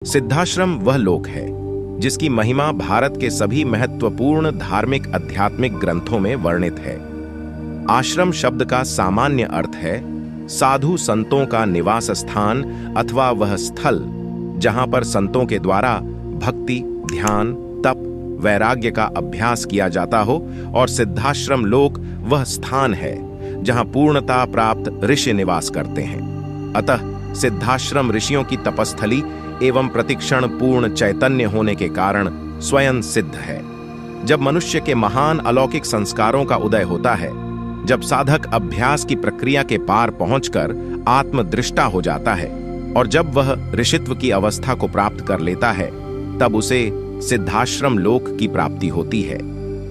सिद्धाश्रम वह लोक है जिसकी महिमा भारत के सभी महत्वपूर्ण धार्मिक आध्यात्मिक ग्रंथों में वर्णित है। आश्रम शब्द का सामान्य अर्थ है साधु संतों का निवास स्थान अथवा वह स्थल जहां पर संतों के द्वारा भक्ति, ध्यान, तप, वैराग्य का अभ्यास किया जाता हो, और सिद्धाश्रम लोक वह स्थान है जहां पूर्णता प्राप्त ऋषि निवास करते हैं। अतः सिद्धाश्रम ऋषियों की तपस्थली एवं प्रतिक्षण पूर्ण चैतन्य होने के कारण स्वयं सिद्ध है। जब मनुष्य के महान अलौकिक संस्कारों का उदय होता है, जब साधक अभ्यास की प्रक्रिया के पार पहुंचकर आत्मदृष्टा हो जाता है और जब वह ऋषित्व की अवस्था को प्राप्त कर लेता है, तब उसे सिद्धाश्रम लोक की प्राप्ति होती है।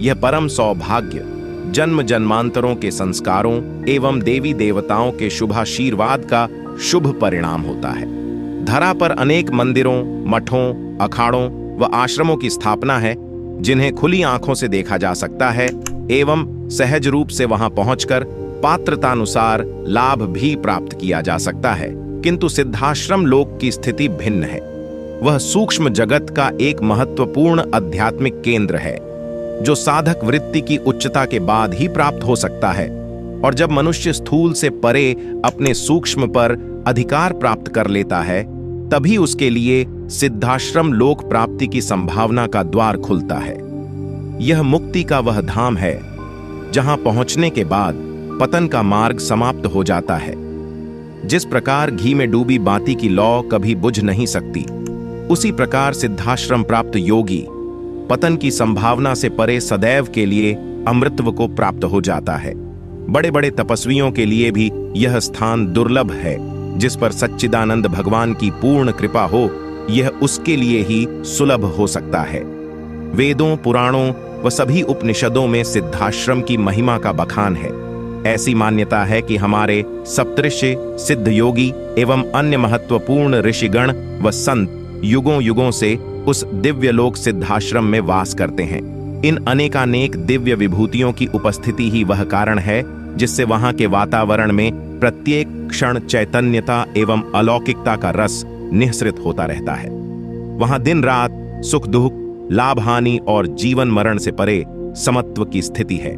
यह परम सौभाग्य जन्म जन्मांतरों के संस्कारों एवं देवी देवताओं के शुभाशीर्वाद का शुभ परिणाम होता है। धरा पर अनेक मंदिरों, मठों, अखाड़ों व आश्रमों की स्थापना है जिन्हें खुली आंखों से देखा जा सकता है एवं सहज रूप से वहां पहुंचकर पात्रतानुसार लाभ भी प्राप्त किया जा सकता है। किंतु सिद्धाश्रम लोक की स्थिति भिन्न है। वह सूक्ष्म जगत का एक महत्वपूर्ण आध्यात्मिक केंद्र है जो साधक वृत्ति की उच्चता के बाद ही प्राप्त हो सकता है, और जब मनुष्य स्थूल से परे अपने सूक्ष्म पर अधिकार प्राप्त कर लेता है, तभी उसके लिए सिद्धाश्रम लोक प्राप्ति की संभावना का द्वार खुलता है। यह मुक्ति का वह धाम है जहां पहुंचने के बाद पतन का मार्ग समाप्त हो जाता है। जिस प्रकार घी में डूबी बाती की लौ कभी बुझ नहीं सकती, उसी प्रकार सिद्धाश्रम प्राप्त योगी पतन की संभावना से परे सदैव के लिए अमृतत्व को प्राप्त हो जाता है। बड़े बड़े तपस्वियों के लिए भी यह स्थान दुर्लभ है। जिस पर सच्चिदानंद भगवान की पूर्ण कृपा हो, यह उसके लिए ही सुलभ हो सकता है। वेदों, पुराणों व सभी उपनिषदों में सिद्धाश्रम की महिमा का बखान है। ऐसी मान्यता है कि हमारे सप्तऋषि, सिद्ध योगी एवं अन्य महत्वपूर्ण ऋषिगण व संत युगों युगों से उस दिव्य लोक सिद्धाश्रम में वास करते हैं। इन अनेकानेक दिव्य विभूतियों की उपस्थिति ही वह कारण है जिससे वहां के वातावरण में प्रत्येक क्षण चैतन्यता एवं अलौकिकता का रस निःसृत होता रहता है। वहां दिन रात, सुख दुख, लाभ हानि और जीवन मरण से परे समत्व की स्थिति है।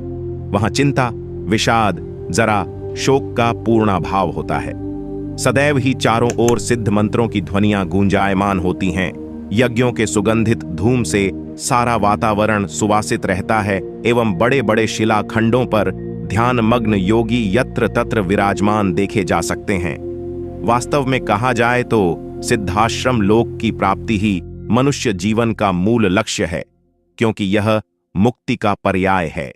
वहां चिंता, विषाद, जरा शोक का पूर्णाभाव होता है। सदैव ही चारों ओर सिद्ध मंत्रों की ध्वनियां गूंजायमान होती हैं। यज्ञों के सुगंधित धूम से सारा वातावरण सुवासित रहता है एवं बड़े बड़े शिलाखंडों पर ध्यान मग्न योगी यत्र तत्र विराजमान देखे जा सकते हैं। वास्तव में कहा जाए तो सिद्धाश्रम लोक की प्राप्ति ही मनुष्य जीवन का मूल लक्ष्य है, क्योंकि यह मुक्ति का पर्याय है।